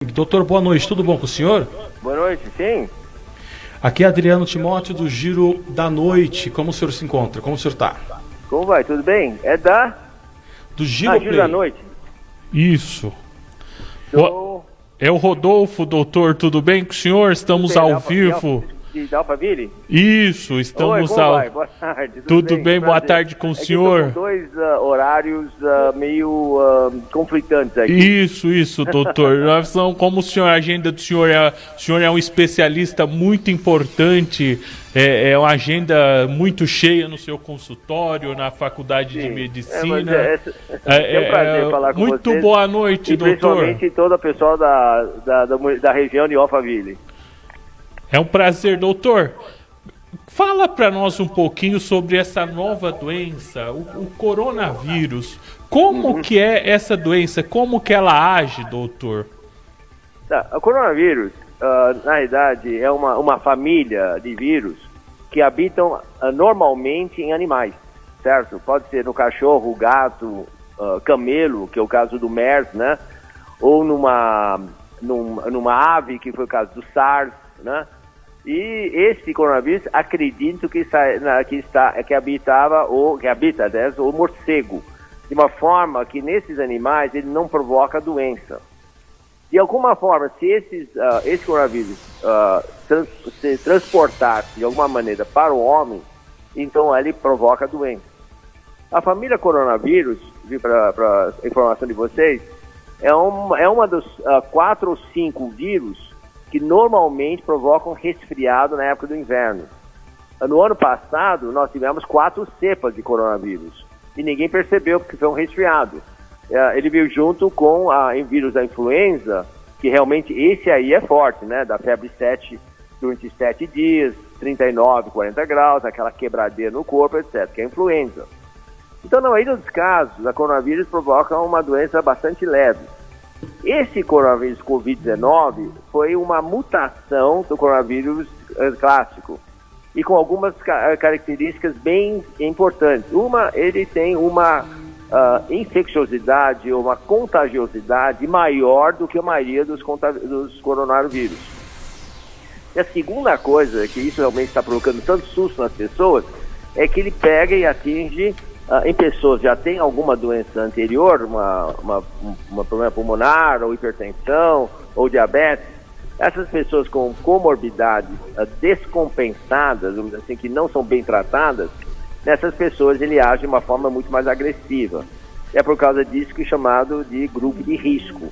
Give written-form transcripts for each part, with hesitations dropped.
Doutor, boa noite, tudo bom com o senhor? Boa noite, sim. Aqui é Adriano Timóteo do Giro da Noite. Como o senhor se encontra? Como o senhor está? Como vai? Tudo bem? Do Giro Giro da Noite. Isso. Do... É o Rodolfo, doutor, tudo bem com o senhor? Estamos ao vivo. De Alphaville? Isso, estamos Oi, ao... vai? Boa tarde. Tudo bem? Boa tarde com o senhor. São dois horários meio conflitantes aqui. Isso, doutor. Nós somos, como o senhor, a agenda do senhor o senhor é um especialista muito importante, é uma agenda muito cheia no seu consultório, na faculdade de medicina. É um prazer falar com muito vocês. Boa noite, doutor. Principalmente todo o pessoal da região de Alphaville. É um prazer, doutor. Fala para nós um pouquinho sobre essa nova doença, o coronavírus. Como que é essa doença? Como que ela age, doutor? O coronavírus, na realidade, é uma família de vírus que habitam normalmente em animais, certo? Pode ser no cachorro, gato, camelo, que é o caso do MERS, né? Ou numa ave, que foi o caso do SARS, né? E esse coronavírus, acredito que habita o morcego, de uma forma que nesses animais ele não provoca doença. De alguma forma, se esse coronavírus se transportar de alguma maneira para o homem, então ele provoca doença. A família coronavírus, para informação de vocês, é uma dos 4 ou 5 vírus que normalmente provocam resfriado na época do inverno. No ano passado, nós tivemos 4 cepas de coronavírus e ninguém percebeu porque foi um resfriado. Ele veio junto com o vírus da influenza, que realmente esse aí é forte, né? Da febre 7 durante 7 dias, 39, 40 graus, aquela quebradeira no corpo, etc., que é a influenza. Então, na maioria dos casos, a coronavírus provoca uma doença bastante leve. Esse coronavírus Covid-19 foi uma mutação do coronavírus clássico e com algumas características bem importantes. Ele tem uma infecciosidade ou uma contagiosidade maior do que a maioria dos coronavírus. E a segunda coisa, que isso realmente está provocando tanto susto nas pessoas, é que ele pega e atinge em pessoas que já têm alguma doença anterior, uma problema pulmonar, ou hipertensão, ou diabetes. Essas pessoas com comorbidades descompensadas, vamos dizer assim, que não são bem tratadas, nessas pessoas ele age de uma forma muito mais agressiva. É por causa disso que é chamado de grupo de risco.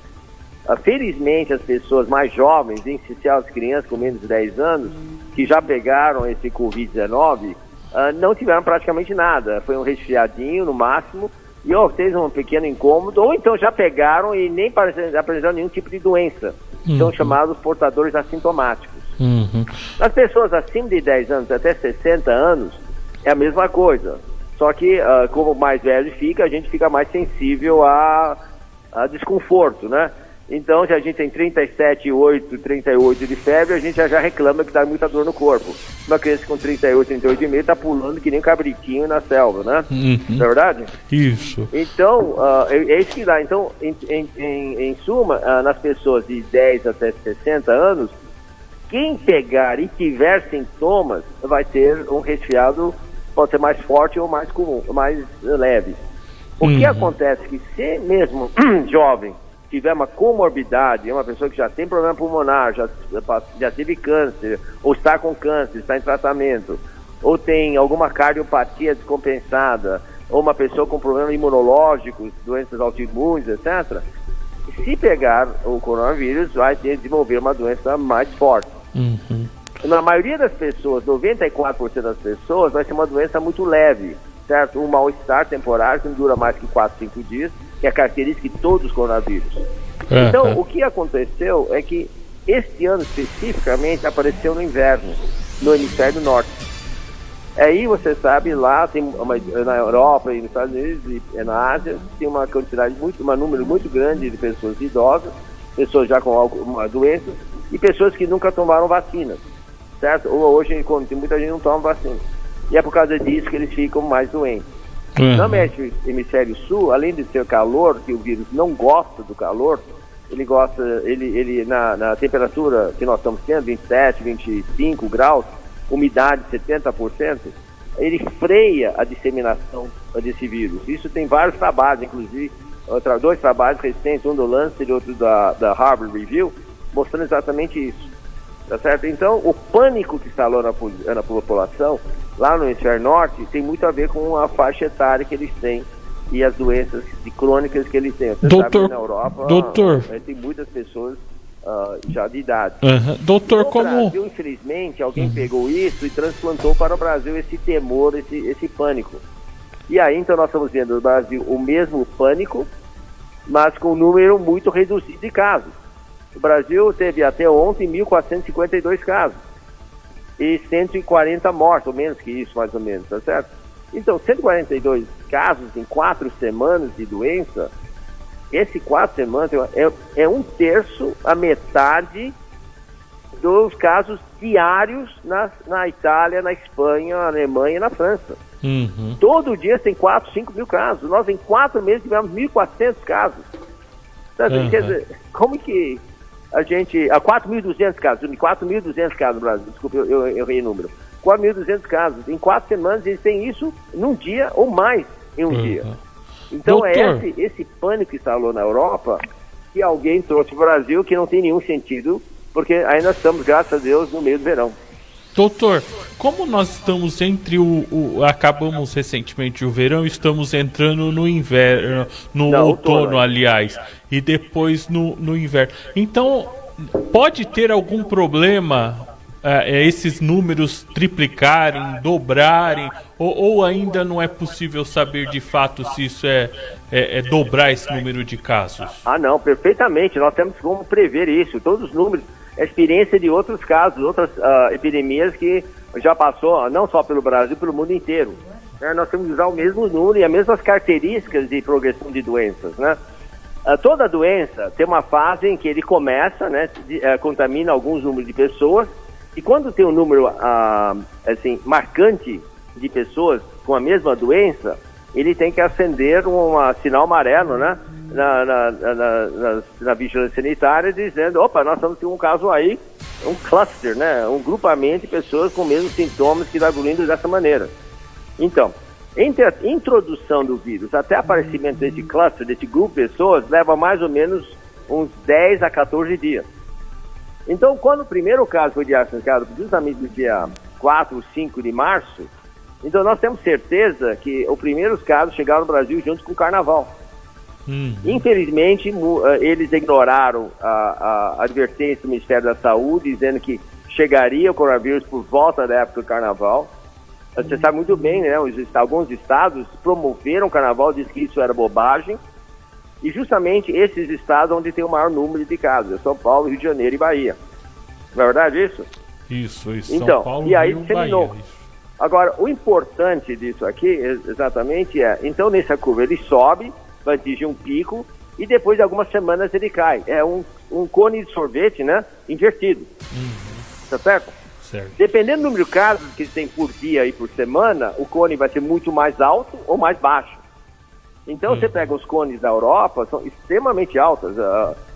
Felizmente, as pessoas mais jovens, em especial as crianças com menos de 10 anos, que já pegaram esse Covid-19, não tiveram praticamente nada. Foi um resfriadinho no máximo, e teve um pequeno incômodo, ou então já pegaram e nem apresentaram nenhum tipo de doença. São chamados portadores assintomáticos. Nas pessoas acima de 10 anos até 60 anos, é a mesma coisa. Só que, como mais velho fica, a gente fica mais sensível a desconforto, né? Então, se a gente tem 37,8, 38 de febre, a gente já reclama que dá muita dor no corpo. Uma criança com 38, 38,5 está pulando que nem um cabritinho na selva, né? Não é verdade? Isso. Então, é isso que dá. Então, em suma, nas pessoas de 10 até 60 anos, quem pegar e tiver sintomas vai ter um resfriado, pode ser mais forte ou mais comum, mais leve. O que acontece é que se mesmo jovem tiver uma comorbidade, é uma pessoa que já tem problema pulmonar, já teve câncer, ou está com câncer, está em tratamento, ou tem alguma cardiopatia descompensada, ou uma pessoa com problemas imunológicos, doenças autoimunes, etc., se pegar o coronavírus, vai desenvolver uma doença mais forte. Na maioria das pessoas, 94% das pessoas, vai ser uma doença muito leve, certo? Um mal-estar temporário que não dura mais que 4, 5 dias, que é a característica de todos os coronavírus. Então, o que aconteceu é que este ano especificamente apareceu no inverno, no hemisfério norte. Aí você sabe, lá tem na Europa e nos Estados Unidos e na Ásia, tem uma quantidade um número muito grande de pessoas idosas, pessoas já com alguma doença e pessoas que nunca tomaram vacinas, certo? Ou hoje, quando tem muita gente que não toma vacina. E é por causa disso que eles ficam mais doentes. No hemisfério sul, além de ser calor, que o vírus não gosta do calor, ele gosta, ele na temperatura que nós estamos tendo, 27, 25 graus, umidade 70%, ele freia a disseminação desse vírus. Isso tem vários trabalhos, inclusive dois trabalhos recentes, um do Lancet e outro da Harvard Review, mostrando exatamente isso. Tá certo? Então, o pânico que instalou na população, lá no hemisfério norte, tem muito a ver com a faixa etária que eles têm e as doenças crônicas que eles têm. Você sabe que na Europa tem muitas pessoas já de idade. Doutor, no Brasil, infelizmente, alguém pegou isso e transplantou para o Brasil esse temor, esse pânico. E aí, então, nós estamos vendo no Brasil o mesmo pânico, mas com um número muito reduzido de casos. O Brasil teve até ontem 1.452 casos e 140 mortos, ou menos que isso, mais ou menos, tá certo? Então, 142 casos em 4 semanas de doença, esse 4 semanas é um terço, a metade dos casos diários na Itália, na Espanha, na Alemanha e na França. Todo dia tem 4, 5 mil casos. Nós, em 4 meses, tivemos 1.400 casos. Quer dizer, como que a gente... 4.200 casos. 4.200 casos no Brasil. Desculpa, eu errei o número. 4.200 casos. Em 4 semanas, eles têm isso num dia ou mais em um dia. Então, Doutor, é esse pânico que instalou na Europa que alguém trouxe para o Brasil, que não tem nenhum sentido, porque ainda estamos, graças a Deus, no meio do verão. Doutor, como nós estamos entre acabamos recentemente o verão, estamos entrando no inverno, outono, aliás, e depois no inverno. Então, pode ter algum problema esses números triplicarem, dobrarem, ou ainda não é possível saber de fato se isso é dobrar esse número de casos? Não, perfeitamente. Nós temos como prever isso. Todos os números, a experiência de outros casos, outras epidemias que já passou, não só pelo Brasil, pelo mundo inteiro. Nós temos que usar o mesmo número e as mesmas características de progressão de doenças, né? Toda doença tem uma fase em que ele começa, né, contamina alguns números de pessoas, e quando tem um número assim, marcante de pessoas com a mesma doença, ele tem que acender um sinal amarelo, né, na vigilância sanitária, dizendo, opa, nós estamos tendo um caso aí, um cluster, né, um grupamento de pessoas com os mesmos sintomas que está evoluindo dessa maneira. Então, entre a introdução do vírus até o aparecimento desse cluster, desse grupo de pessoas, leva mais ou menos uns 10 a 14 dias. Então, quando o primeiro caso foi diagnosticado, justamente no dia 4 ou 5 de março, então nós temos certeza que os primeiros casos chegaram no Brasil junto com o Carnaval. Infelizmente, eles ignoraram a advertência do Ministério da Saúde, dizendo que chegaria o coronavírus por volta da época do Carnaval. Você sabe muito bem, né? Alguns estados promoveram o Carnaval, dizem que isso era bobagem. E justamente esses estados onde tem o maior número de casos, São Paulo, Rio de Janeiro e Bahia. Não é verdade isso? Isso. Então, São Paulo, e aí Rio, disseminou. Bahia. Agora, o importante disso aqui, exatamente, então nessa curva ele sobe, vai atingir um pico, e depois de algumas semanas ele cai. É um cone de sorvete, né, invertido. Tá certo? Certo. Dependendo do número de casos que tem por dia e por semana, o cone vai ser muito mais alto ou mais baixo. Então, você pega os cones da Europa, são extremamente altas.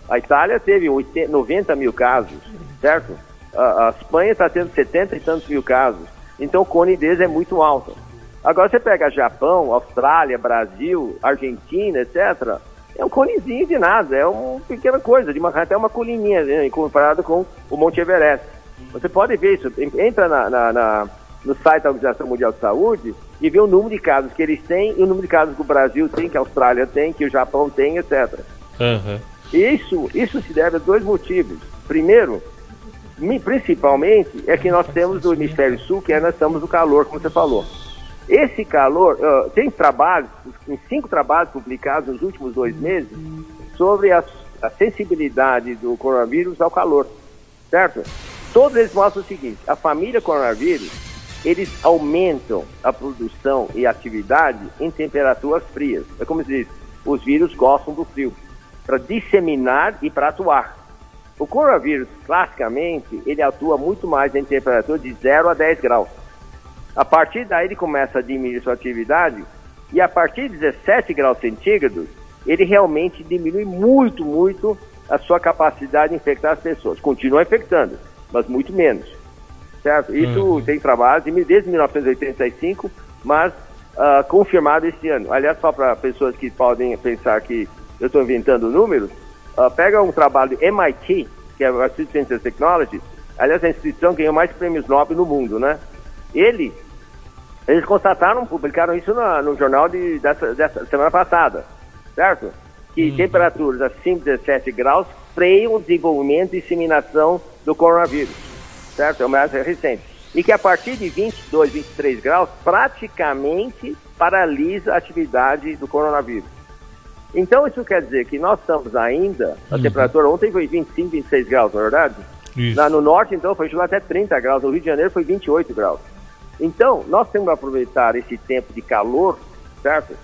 A Itália teve 90 mil casos, certo? A Espanha está tendo 70 e tantos mil casos. Então, o cone deles é muito alto. Agora, você pega Japão, Austrália, Brasil, Argentina, etc. É um conezinho de nada, é uma pequena coisa, até uma colininha, né, comparado com o Monte Everest. Você pode ver isso, entra no site da Organização Mundial de Saúde e vê o número de casos que eles têm e o número de casos que o Brasil tem, que a Austrália tem, que o Japão tem, etc. Isso se deve a 2 motivos. Primeiro, principalmente, é que nós temos do hemisfério sul, que nós estamos no calor, como você falou. Esse calor, tem trabalhos, 5 trabalhos publicados nos últimos 2 meses, sobre a sensibilidade do coronavírus ao calor, certo? Todos eles mostram o seguinte: a família coronavírus, eles aumentam a produção e a atividade em temperaturas frias. É como se diz, os vírus gostam do frio, para disseminar e para atuar. O coronavírus, classicamente, ele atua muito mais em temperatura de 0 a 10 graus. A partir daí ele começa a diminuir sua atividade, e a partir de 17 graus centígrados, ele realmente diminui muito a sua capacidade de infectar as pessoas. Continua infectando, mas muito menos, certo? Isso tem trabalho desde 1985, mas confirmado esse ano. Aliás, só para pessoas que podem pensar que eu estou inventando números, pega um trabalho do MIT, que é o Institute of Science and Technology. Aliás, a instituição ganhou mais prêmios Nobel no mundo, né? Eles constataram, publicaram isso no jornal dessa semana passada, certo? Que temperaturas acima de 17 graus freiam o desenvolvimento e disseminação do coronavírus, certo? É o mais recente. E que a partir de 22, 23 graus, praticamente paralisa a atividade do coronavírus. Então, isso quer dizer que nós estamos ainda, a temperatura ontem foi 25, 26 graus, não é verdade? No norte, então, chegou até 30 graus, no Rio de Janeiro foi 28 graus. Então, nós temos que aproveitar esse tempo de calor, certo?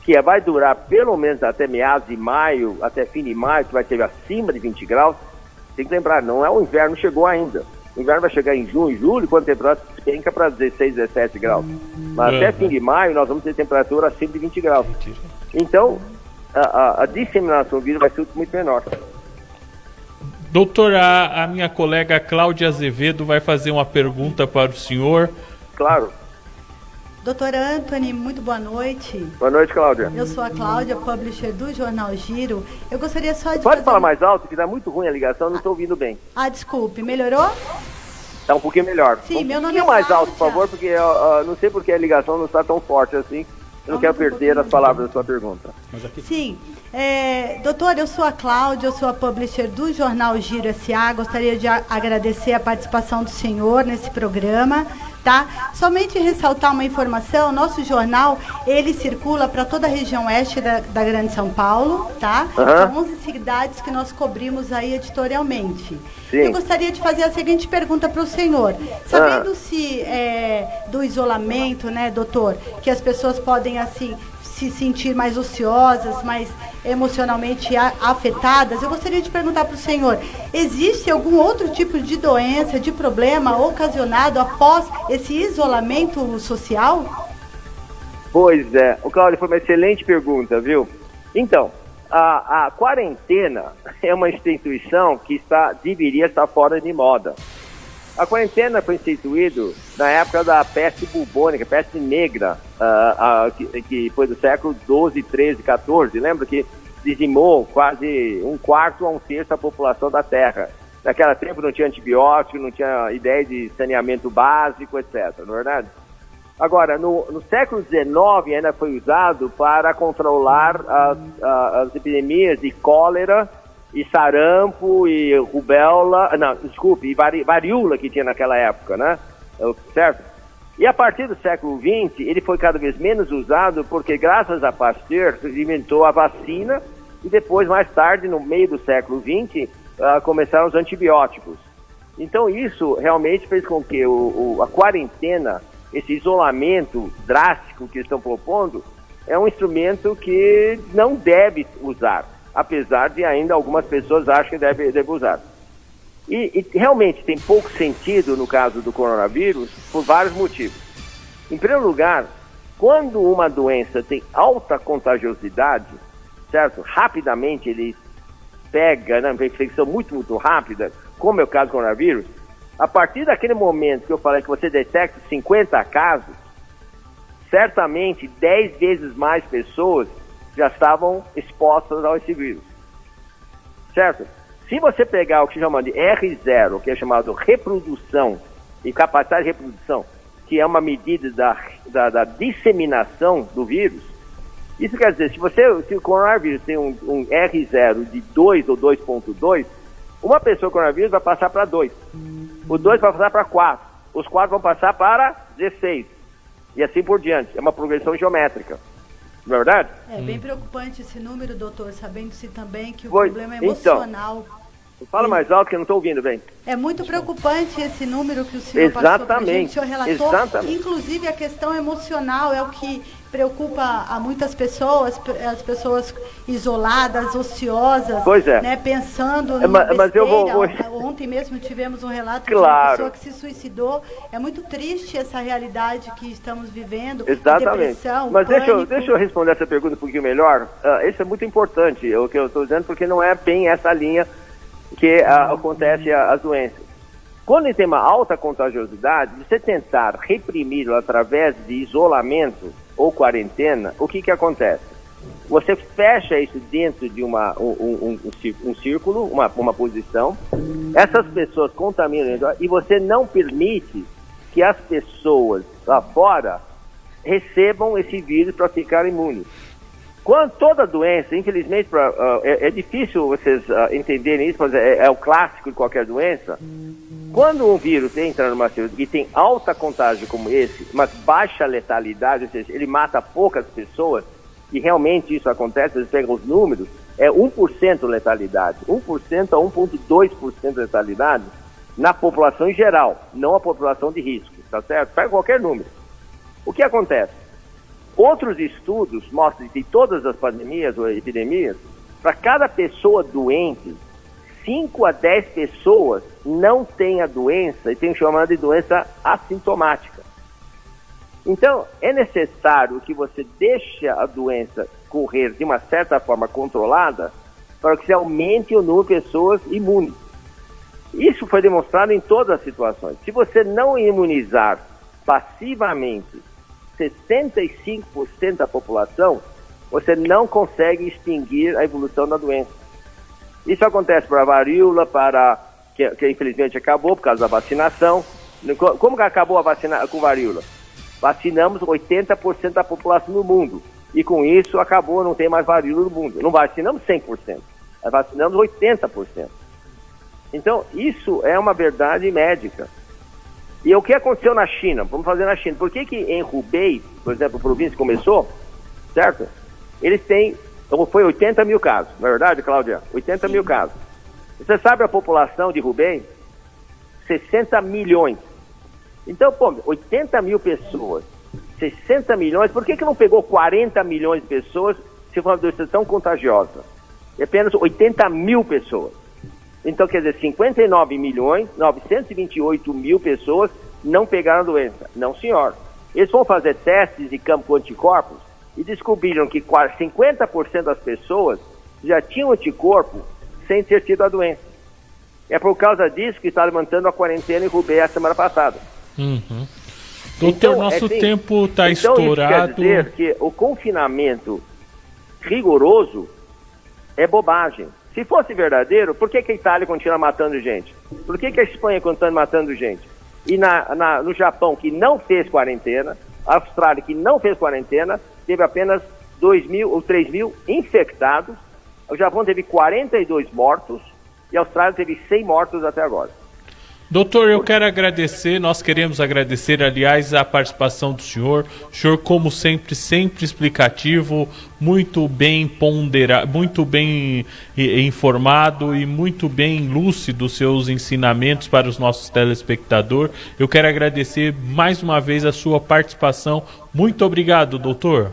Que vai durar pelo menos até meados de maio, até fim de maio, que vai ser acima de 20 graus. Tem que lembrar, não é o inverno, chegou ainda. O inverno vai chegar em junho, julho, quando a temperatura despenca para 16, 17 graus. Mas até fim de maio, nós vamos ter temperatura acima de 20 graus. Então, a disseminação do vírus vai ser muito menor. Doutor, a minha colega Cláudia Azevedo vai fazer uma pergunta para o senhor. Claro. Doutora Anthony, muito boa noite. Boa noite, Cláudia. Eu sou a Cláudia, publisher do Jornal Giro. Eu gostaria só de Pode falar mais alto, que dá muito ruim a ligação, não estou ouvindo bem. Desculpe, melhorou? Tá um pouquinho melhor. Sim, meu nome pouquinho é mais alto, por Cláudia. favor, porque não sei porque a ligação não está tão forte assim. Eu não quero perder as palavras da sua pergunta. Sim. Doutor, eu sou a Cláudia, eu sou a publisher do Jornal Giro S.A. Gostaria de agradecer a participação do senhor nesse programa, tá? Somente ressaltar uma informação, nosso jornal, ele circula para toda a região oeste da Grande São Paulo, tá? São 11 cidades que nós cobrimos aí editorialmente. Sim. Eu gostaria de fazer a seguinte pergunta para o senhor. Sabendo-se do isolamento, né, doutor, que as pessoas podem, assim, se sentir mais ociosas, mais emocionalmente afetadas, eu gostaria de perguntar para o senhor, existe algum outro tipo de doença, de problema ocasionado após esse isolamento social? Pois é, Cláudio, foi uma excelente pergunta, viu? Então, a quarentena é uma instituição que deveria estar fora de moda. A quarentena foi instituída na época da peste bubônica, peste negra, que foi do século XII, XIII, XIV. Lembra que dizimou quase 1/4 a 1/3 da população da Terra. Naquela tempo não tinha antibiótico, não tinha ideia de saneamento básico, etc. Não é verdade? Agora, no século XIX ainda foi usado para controlar as epidemias de cólera, e sarampo, e rubéola, e varíola que tinha naquela época, né? Certo? E a partir do século XX, ele foi cada vez menos usado porque, graças a Pasteur, se inventou a vacina e depois, mais tarde, no meio do século XX, começaram os antibióticos. Então, isso realmente fez com que a quarentena, esse isolamento drástico que estão propondo, é um instrumento que não deve usar, apesar de ainda algumas pessoas acham que deve usar. E realmente tem pouco sentido no caso do coronavírus por vários motivos. Em primeiro lugar, quando uma doença tem alta contagiosidade, certo? Rapidamente ele pega, né, uma infecção muito, muito rápida, como é o caso do coronavírus, a partir daquele momento que eu falei que você detecta 50 casos, certamente 10 vezes mais pessoas já estavam expostas a esse vírus, certo? Se você pegar o que se chama de R0, que é chamado reprodução e capacidade de reprodução, que é uma medida da disseminação do vírus, isso quer dizer, se o coronavírus tem um R0 de 2 ou 2,2, uma pessoa com coronavírus vai passar para 2, o 2 vai passar para 4, os 4 vão passar para 16, e assim por diante. É uma progressão geométrica. Não é verdade? É bem preocupante esse número, doutor, sabendo-se também que o problema é emocional. Então, fala mais alto que eu não estou ouvindo bem. É muito preocupante esse número que o senhor passou pra gente. O senhor relatou, inclusive a questão emocional é o que preocupa a muitas pessoas, as pessoas isoladas, ociosas, pois é. Né, pensando no mas eu vou... Ontem mesmo tivemos um relato de uma Claro. pessoa que se suicidou. É muito triste essa realidade que estamos vivendo. Exatamente. Depressão, Mas pânico. deixa eu responder essa pergunta um pouquinho melhor. Isso é muito importante, o que eu estou dizendo, porque não é bem essa linha que acontece as doenças. Quando tem uma alta contagiosidade, você tentar reprimi-lo através de isolamento ou quarentena, o que acontece? Você fecha isso dentro de um círculo, uma posição, essas pessoas contaminam e você não permite que as pessoas lá fora recebam esse vírus para ficar imunes. Quando toda doença, infelizmente, é difícil vocês entenderem isso, mas é o clássico de qualquer doença. Quando um vírus entra numa cirurgia e tem alta contágio como esse, mas baixa letalidade, ou seja, ele mata poucas pessoas, e realmente isso acontece, vocês pegam os números, é 1% letalidade, 1% a 1,2% de letalidade na população em geral, não a população de risco, tá certo? Pega qualquer número. O que acontece? Outros estudos mostram que em todas as pandemias ou epidemias, para cada pessoa doente, 5 a 10 pessoas não têm a doença e tem chamada de doença assintomática. Então, é necessário que você deixe a doença correr de uma certa forma controlada para que você aumente o número de pessoas imunes. Isso foi demonstrado em todas as situações. Se você não imunizar passivamente 65% da população, você não consegue extinguir a evolução da doença. Isso acontece para a varíola, que infelizmente acabou por causa da vacinação. Como que acabou a vacina com varíola? Vacinamos 80% da população do mundo. E com isso acabou, não tem mais varíola no mundo. Não vacinamos 100%, vacinamos 80%. Então, isso é uma verdade médica. E o que aconteceu na China? Vamos fazer na China. Por que em Hubei, por exemplo, a província começou, certo? Eles têm, foi 80 mil casos, não é verdade, Cláudia? 80 mil casos. Você sabe a população de Hubei? 60 milhões. Então, 80 mil pessoas, 60 milhões, por que não pegou 40 milhões de pessoas se for uma doença tão contagiosa? É apenas 80 mil pessoas. Então, quer dizer, 59 milhões, 928 mil pessoas não pegaram a doença. Não, senhor. Eles vão fazer testes de campo anticorpos e descobriram que 50% das pessoas já tinham anticorpo sem ter tido a doença. É por causa disso que está levantando a quarentena em Hubei a semana passada. Uhum. Doutor, nosso tempo está estourado. Isso quer dizer que o confinamento rigoroso é bobagem. Se fosse verdadeiro, por que a Itália continua matando gente? Por que a Espanha continua matando gente? E no Japão, que não fez quarentena, a Austrália, que não fez quarentena, teve apenas 2.000 ou 3.000 infectados. O Japão teve 42 mortos e a Austrália teve 100 mortos até agora. Doutor, eu quero agradecer, nós queremos agradecer, aliás, a participação do senhor. O senhor, como sempre explicativo, muito bem ponderado, muito bem informado e muito bem lúcido seus ensinamentos para os nossos telespectadores. Eu quero agradecer mais uma vez a sua participação. Muito obrigado, doutor.